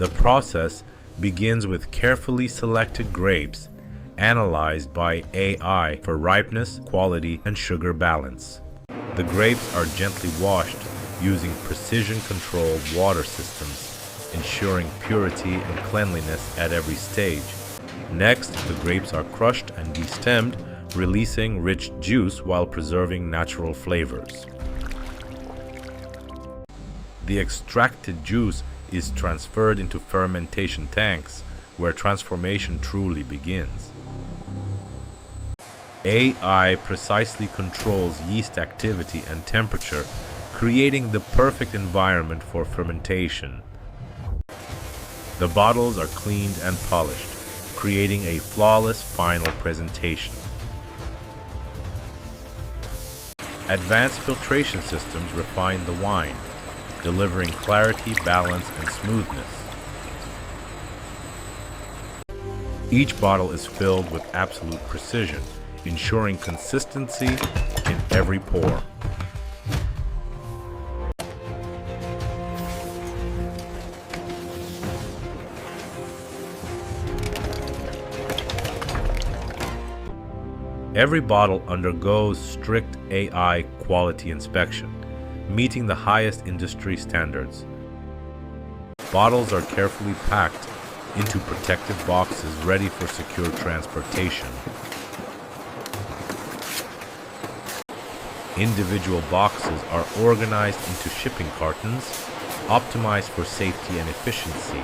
The process begins with carefully selected grapes analyzed by AI for ripeness, quality, and sugar balance. The grapes are gently washed using precision-controlled water systems, ensuring purity and cleanliness at every stage. Next, the grapes are crushed and destemmed, releasing rich juice while preserving natural flavors. The extracted juice is transferred into fermentation tanks, where transformation truly begins. AI precisely controls yeast activity and temperature, creating the perfect environment for fermentation. The bottles are cleaned and polished, creating a flawless final presentation. Advanced filtration systems refine the wine, delivering clarity, balance, and smoothness. Each bottle is filled with absolute precision, ensuring consistency in every pour. Every bottle undergoes strict AI quality inspection, meeting the highest industry standards. Bottles are carefully packed into protective boxes ready for secure transportation. Individual boxes are organized into shipping cartons, optimized for safety and efficiency.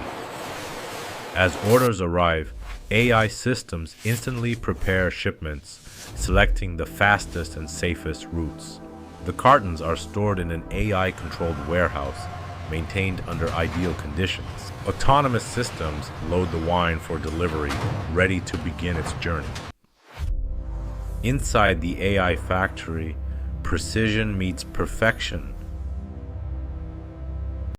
As orders arrive, AI systems instantly prepare shipments, selecting the fastest and safest routes. The cartons are stored in an AI-controlled warehouse, maintained under ideal conditions. Autonomous systems load the wine for delivery, ready to begin its journey. Inside the AI factory, precision meets perfection.